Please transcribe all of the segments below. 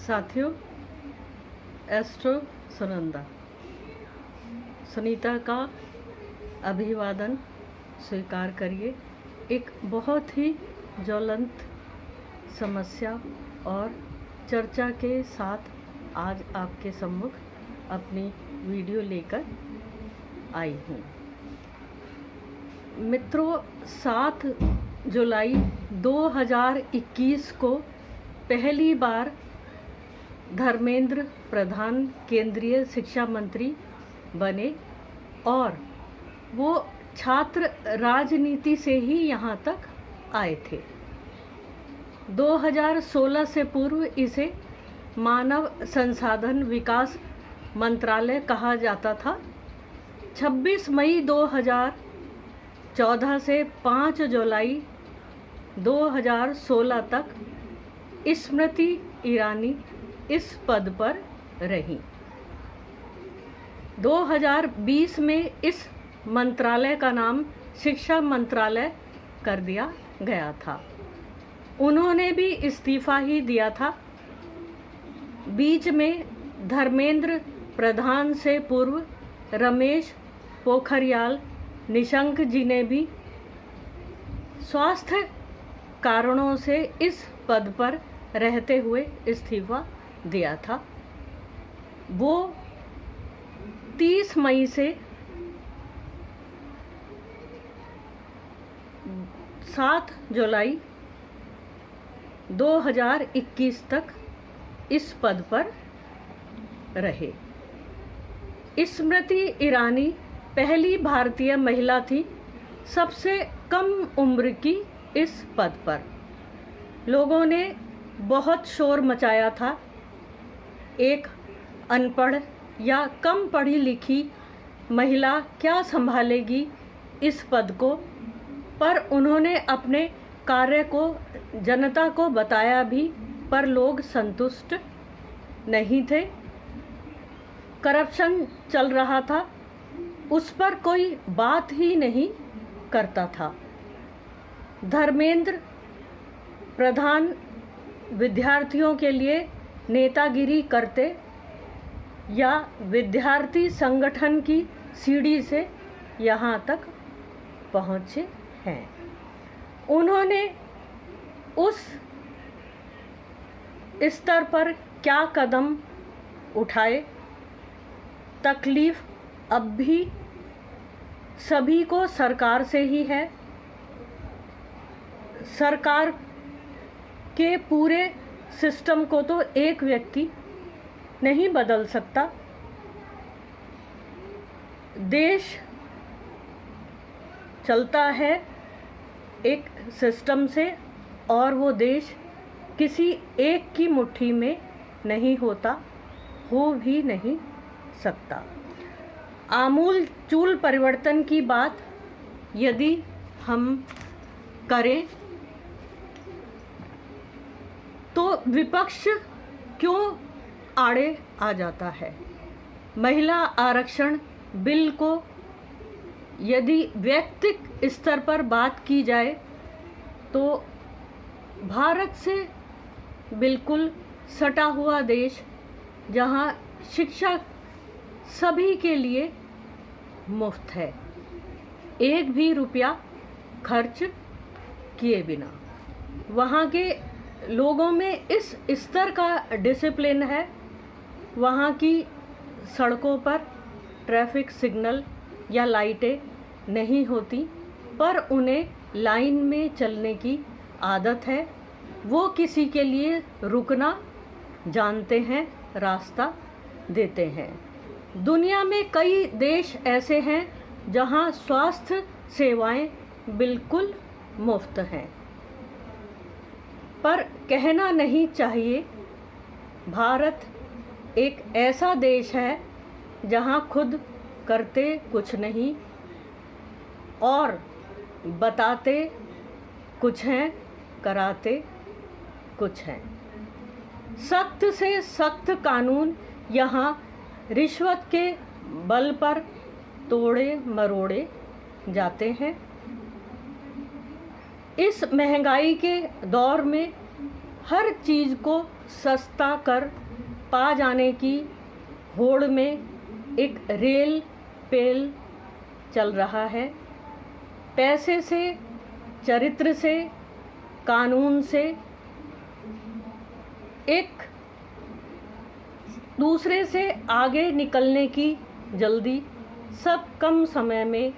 साथियों, एस्ट्रो सुनीता का अभिवादन स्वीकार करिए। एक बहुत ही ज्वलंत समस्या और चर्चा के साथ आज आपके सम्मुख अपनी वीडियो लेकर आई हूँ। मित्रों, 7 जुलाई 2021 को पहली बार धर्मेंद्र प्रधान केंद्रीय शिक्षा मंत्री बने और वो छात्र राजनीति से ही यहाँ तक आए थे। 2016 से पूर्व इसे मानव संसाधन विकास मंत्रालय कहा जाता था। 26 मई 2014 से 5 जुलाई 2016 तक स्मृति ईरानी इस पद पर रही। 2020 में इस मंत्रालय का नाम शिक्षा मंत्रालय कर दिया गया था। उन्होंने भी इस्तीफा ही दिया था। बीच में धर्मेंद्र प्रधान से पूर्व रमेश पोखरियाल निशंक जी ने भी स्वास्थ्य कारणों से इस पद पर रहते हुए इस्तीफा दिया था। वो 30 मई से 7 जुलाई 2021 तक इस पद पर रहे। स्मृति ईरानी पहली भारतीय महिला थी सबसे कम उम्र की इस पद पर। लोगों ने बहुत शोर मचाया था। एक अनपढ़ या कम पढ़ी लिखी महिला क्या संभालेगी इस पद को, पर उन्होंने अपने कार्य को जनता को बताया भी, पर लोग संतुष्ट नहीं थे। करप्शन चल रहा था, उस पर कोई बात ही नहीं करता था। धर्मेंद्र प्रधान विद्यार्थियों के लिए नेतागिरी करते या विद्यार्थी संगठन की सीढ़ी से यहाँ तक पहुँचे हैं। उन्होंने उस स्तर पर क्या कदम उठाए, तकलीफ अब भी सभी को सरकार से ही है। सरकार के पूरे सिस्टम को तो एक व्यक्ति नहीं बदल सकता। देश चलता है एक सिस्टम से और वो देश किसी एक की मुट्ठी में नहीं होता, हो भी नहीं सकता। आमूल चूल परिवर्तन की बात यदि हम करें तो विपक्ष क्यों आड़े आ जाता है। महिला आरक्षण बिल को यदि व्यक्तिगत स्तर पर बात की जाए तो भारत से बिल्कुल सटा हुआ देश, जहां शिक्षा सभी के लिए मुफ्त है, एक भी रुपया खर्च किए बिना। वहाँ के लोगों में इस स्तर का डिसिप्लिन है। वहाँ की सड़कों पर ट्रैफिक सिग्नल या लाइटें नहीं होती, पर उन्हें लाइन में चलने की आदत है। वो किसी के लिए रुकना जानते हैं, रास्ता देते हैं। दुनिया में कई देश ऐसे हैं जहाँ स्वास्थ्य सेवाएं बिल्कुल मुफ्त हैं, पर कहना नहीं चाहिए भारत एक ऐसा देश है जहाँ खुद करते कुछ नहीं और बताते कुछ हैं, कराते कुछ हैं। सख्त से सख्त कानून यहाँ रिश्वत के बल पर तोड़े मरोड़े जाते हैं। इस महंगाई के दौर में हर चीज़ को सस्ता कर पा जाने की होड़ में एक रेल पेल चल रहा है। पैसे से, चरित्र से, कानून से एक दूसरे से आगे निकलने की जल्दी, सब कम समय में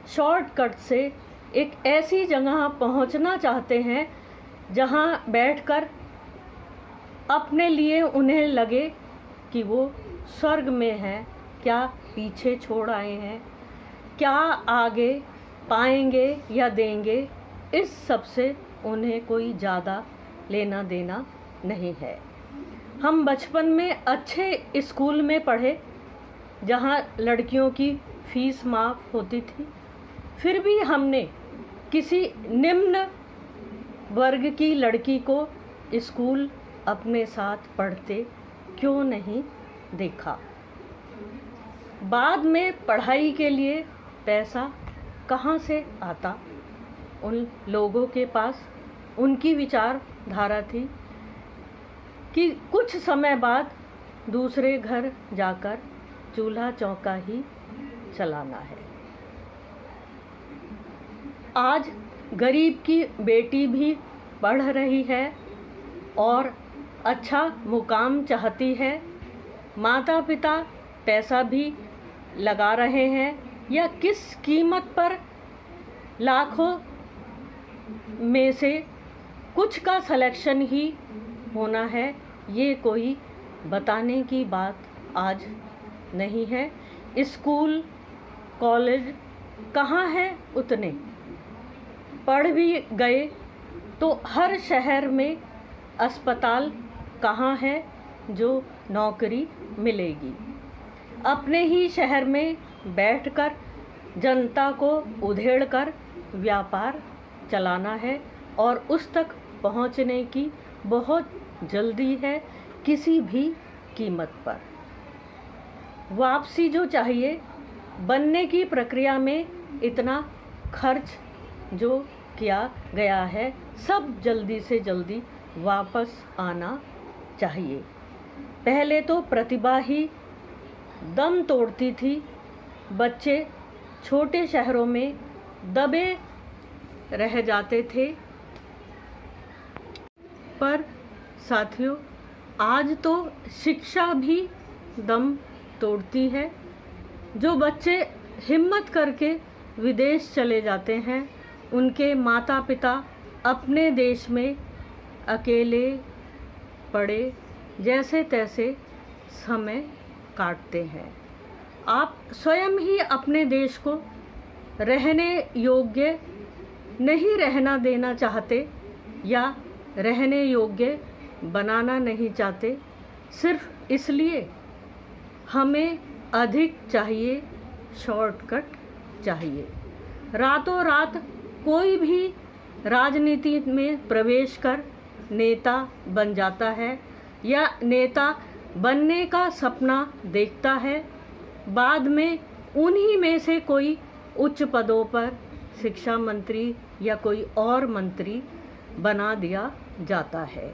शॉर्टकट से एक ऐसी जगह पहुंचना चाहते हैं जहां बैठकर अपने लिए उन्हें लगे कि वो स्वर्ग में हैं, क्या पीछे छोड़ आए हैं, क्या आगे पाएंगे या देंगे, इस सब से उन्हें कोई ज़्यादा लेना देना नहीं है। हम बचपन में अच्छे स्कूल में पढ़े जहाँ लड़कियों की फीस माफ़ होती थी, फिर भी हमने किसी निम्न वर्ग की लड़की को स्कूल अपने साथ पढ़ते क्यों नहीं देखा। बाद में पढ़ाई के लिए पैसा कहाँ से आता? उन लोगों के पास उनकी विचारधारा थी कि कुछ समय बाद दूसरे घर जाकर चूल्हा चौका ही चलाना है। आज गरीब की बेटी भी पढ़ रही है और अच्छा मुकाम चाहती है, माता पिता पैसा भी लगा रहे हैं या किस कीमत पर लाखों में से कुछ का सिलेक्शन ही होना है, ये कोई बताने की बात आज नहीं है। स्कूल कॉलेज कहाँ है उतने, पढ़ भी गए तो हर शहर में अस्पताल कहाँ है जो नौकरी मिलेगी। अपने ही शहर में बैठकर जनता को उधेड़कर व्यापार चलाना है और उस तक पहुंचने की बहुत जल्दी है, किसी भी कीमत पर। वापसी जो चाहिए, बनने की प्रक्रिया में इतना खर्च जो किया गया है, सब जल्दी से जल्दी वापस आना चाहिए। पहले तो प्रतिभा ही दम तोड़ती थी, बच्चे छोटे शहरों में दबे रह जाते थे। पर साथियों, आज तो शिक्षा भी दम तोड़ती है। जो बच्चे हिम्मत करके विदेश चले जाते हैं, उनके माता पिता अपने देश में अकेले पड़े जैसे तैसे समय काटते हैं। आप स्वयं ही अपने देश को रहने योग्य नहीं रहना देना चाहते या रहने योग्य बनाना नहीं चाहते, सिर्फ इसलिए हमें अधिक चाहिए, शॉर्टकट चाहिए। रातों रात कोई भी राजनीति में प्रवेश कर नेता बन जाता है या नेता बनने का सपना देखता है, बाद में उन्हीं में से कोई उच्च पदों पर शिक्षा मंत्री या कोई और मंत्री बना दिया जाता है।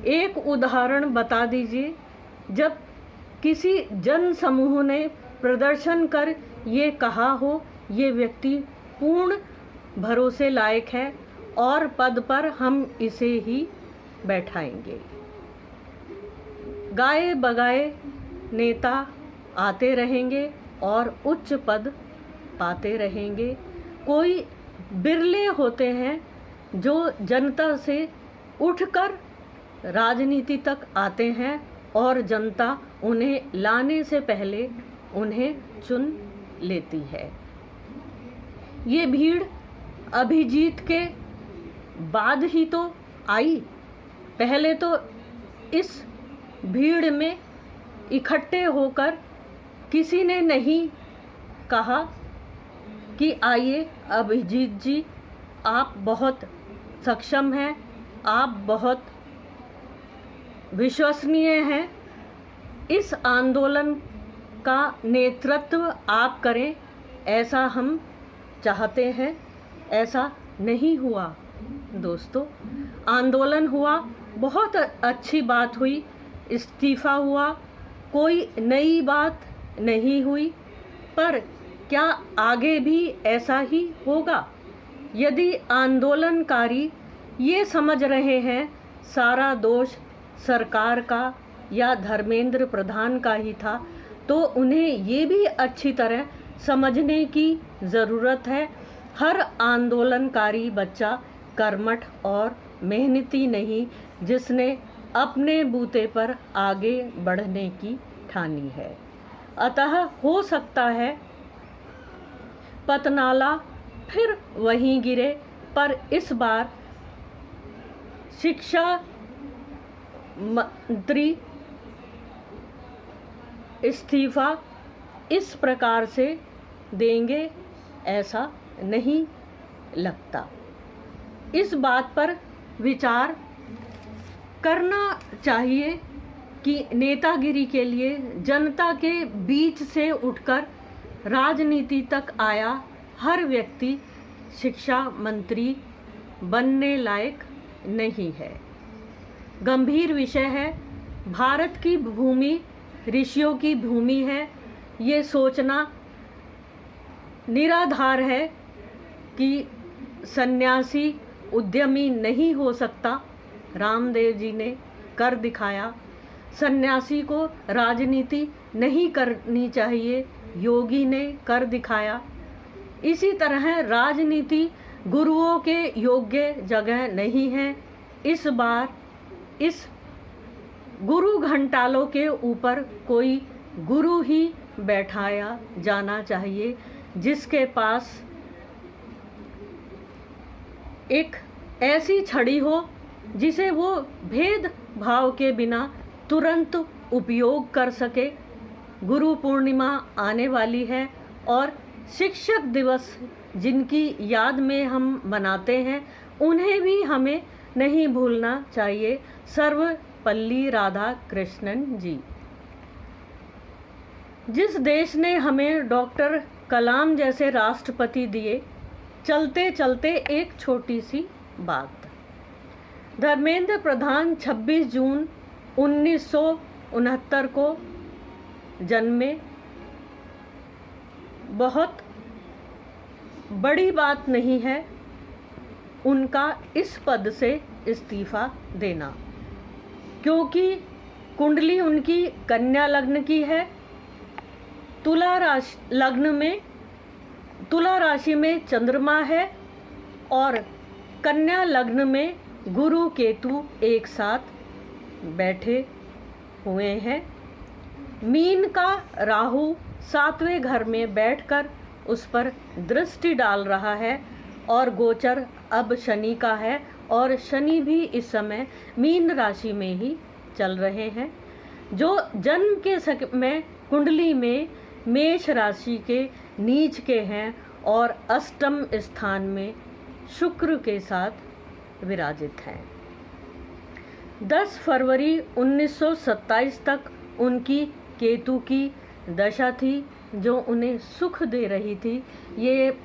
एक उदाहरण बता दीजिए, जब किसी जन समूह ने प्रदर्शन कर ये कहा हो ये व्यक्ति पूर्ण भरोसे लायक है और पद पर हम इसे ही बैठाएंगे। गाए बगाए नेता आते रहेंगे और उच्च पद पाते रहेंगे। कोई बिरले होते हैं जो जनता से उठकर राजनीति तक आते हैं और जनता उन्हें लाने से पहले उन्हें चुन लेती है। ये भीड़ अभिजीत के बाद ही तो आई। पहले तो इस भीड़ में इकट्ठे होकर किसी ने नहीं कहा कि आइए अभिजीत जी, आप बहुत सक्षम हैं, आप बहुत विश्वसनीय हैं, इस आंदोलन का नेतृत्व आप करें, ऐसा हम चाहते हैं। ऐसा नहीं हुआ दोस्तों। आंदोलन हुआ, बहुत अच्छी बात हुई, इस्तीफा हुआ, कोई नई बात नहीं हुई, पर क्या आगे भी ऐसा ही होगा? यदि आंदोलनकारी ये समझ रहे हैं सारा दोष सरकार का या धर्मेंद्र प्रधान का ही था, तो उन्हें ये भी अच्छी तरह समझने की ज़रूरत है, हर आंदोलनकारी बच्चा कर्मठ और मेहनती नहीं जिसने अपने बूते पर आगे बढ़ने की ठानी है। अतः हो सकता है पतनाला फिर वहीं गिरे, पर इस बार शिक्षा मंत्री इस्तीफा इस प्रकार से देंगे ऐसा नहीं लगता। इस बात पर विचार करना चाहिए कि नेतागिरी के लिए जनता के बीच से उठकर राजनीति तक आया हर व्यक्ति शिक्षा मंत्री बनने लायक नहीं है। गंभीर विषय है, भारत की भूमि ऋषियों की भूमि है। ये सोचना निराधार है कि सन्यासी उद्यमी नहीं हो सकता। रामदेव जी ने कर दिखाया। सन्यासी को राजनीति नहीं करनी चाहिए, योगी ने कर दिखाया। इसी तरह राजनीति गुरुओं के योग्य जगह नहीं है। इस बार इस गुरु घंटालों के ऊपर कोई गुरु ही बैठाया जाना चाहिए, जिसके पास एक ऐसी छड़ी हो जिसे वो भेद भाव के बिना तुरंत उपयोग कर सके। गुरु पूर्णिमा आने वाली है और शिक्षक दिवस जिनकी याद में हम मनाते हैं, उन्हें भी हमें नहीं भूलना चाहिए। सर्वपल्ली राधाकृष्णन जी, जिस देश ने हमें डॉक्टर कलाम जैसे राष्ट्रपति दिए, चलते चलते एक छोटी सी बात। धर्मेंद्र प्रधान 26 जून 1969 को जन्मे। बहुत बड़ी बात नहीं है उनका इस पद से इस्तीफा देना, क्योंकि कुंडली उनकी कन्या लग्न की है। तुला राशि में चंद्रमा है और कन्या लग्न में गुरु केतु एक साथ बैठे हुए हैं। मीन का राहु 7वें घर में बैठकर उस पर दृष्टि डाल रहा है और गोचर अब शनि का है और शनि भी इस समय मीन राशि में ही चल रहे हैं, जो जन्म के समय कुंडली में मेष राशि के नीच के हैं और अष्टम स्थान में शुक्र के साथ विराजित हैं। 10 फरवरी 1927 तक उनकी केतु की दशा थी, जो उन्हें सुख दे रही थी। ये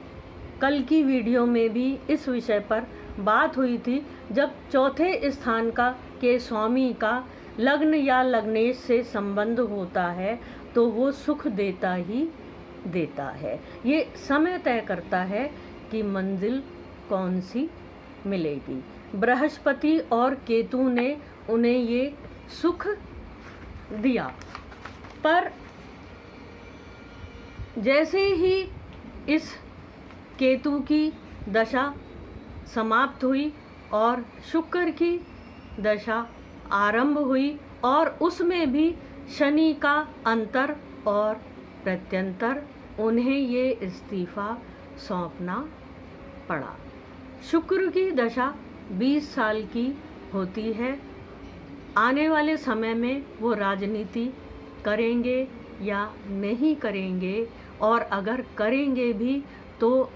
कल की वीडियो में भी इस विषय पर बात हुई थी। जब चौथे स्थान के स्वामी का लग्न या लग्नेश से संबंध होता है तो वो सुख देता ही देता है। ये समय तय करता है कि मंजिल कौन सी मिलेगी। बृहस्पति और केतु ने उन्हें ये सुख दिया, पर जैसे ही इस केतु की दशा समाप्त हुई और शुक्र की दशा आरंभ हुई और उसमें भी शनि का अंतर और प्रत्यंतर, उन्हें ये इस्तीफा सौंपना पड़ा। शुक्र की दशा 20 साल की होती है। आने वाले समय में वो राजनीति करेंगे या नहीं करेंगे, और अगर करेंगे भी तो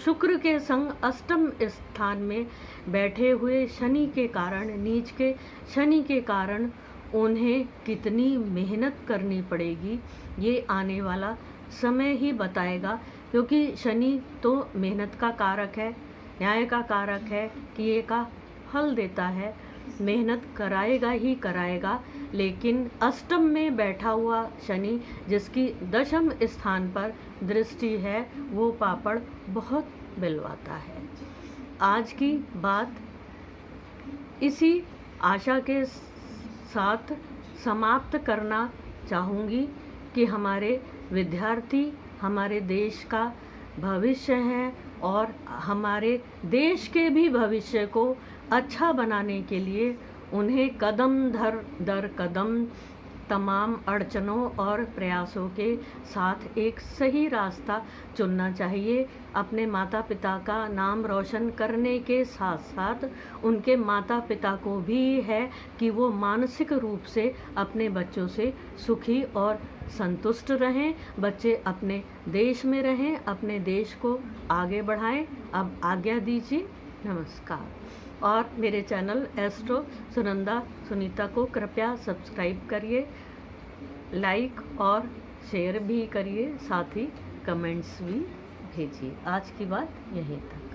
शुक्र के संग अष्टम स्थान में बैठे हुए शनि के कारण, नीच के शनि के कारण उन्हें कितनी मेहनत करनी पड़ेगी, ये आने वाला समय ही बताएगा। क्योंकि शनि तो मेहनत का कारक है, न्याय का कारक है, किए का फल देता है। मेहनत कराएगा ही कराएगा, लेकिन अष्टम में बैठा हुआ शनि जिसकी दशम स्थान पर दृष्टि है, वो पापड़ बहुत बिलवाता है। आज की बात इसी आशा के साथ समाप्त करना चाहूँगी कि हमारे विद्यार्थी हमारे देश का भविष्य हैं और हमारे देश के भी भविष्य को अच्छा बनाने के लिए उन्हें कदम दर कदम तमाम अड़चनों और प्रयासों के साथ एक सही रास्ता चुनना चाहिए। अपने माता पिता का नाम रोशन करने के साथ साथ उनके माता पिता को भी है कि वो मानसिक रूप से अपने बच्चों से सुखी और संतुष्ट रहें, बच्चे अपने देश में रहें, अपने देश को आगे बढ़ाएं। अब आज्ञा दीजिए, नमस्कार। और मेरे चैनल एस्ट्रो सुनंदा सुनीता को कृपया सब्सक्राइब करिए, लाइक और शेयर भी करिए, साथ ही कमेंट्स भी भेजिए। आज की बात यहीं तक।